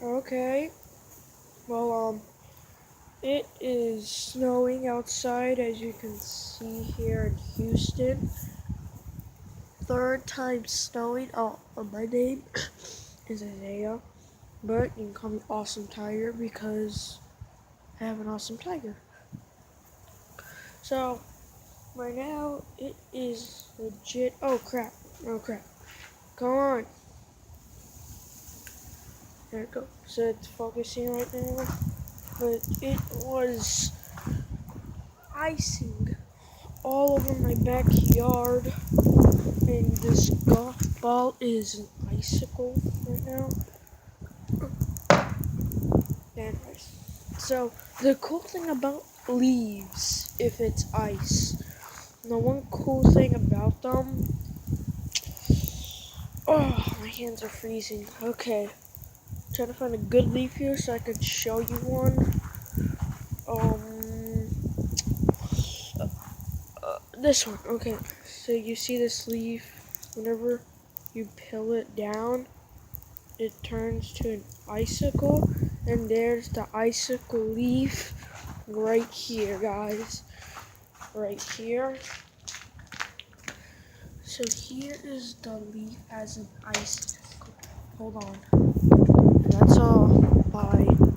Okay. Well, it is snowing outside, as you can see here in Houston. Third time snowing. My name is Isaiah, but you can call me Awesome Tiger because I have an awesome tiger. So, right now, it is legit. Oh crap. Come on. There it goes. So it's focusing right now. But it was icing all over my backyard. And this golf ball is an icicle right now. Anyways, so the cool thing about leaves, if it's ice, the one cool thing about them, oh, my hands are freezing. Okay, trying to find a good leaf here so I could show you one. This one. Okay, so you see this leaf, whenever you peel it down, it turns to an icicle, and there's the icicle leaf right here, guys. Right here. So here is the leaf as an icicle. Hold on. And that's all. Bye.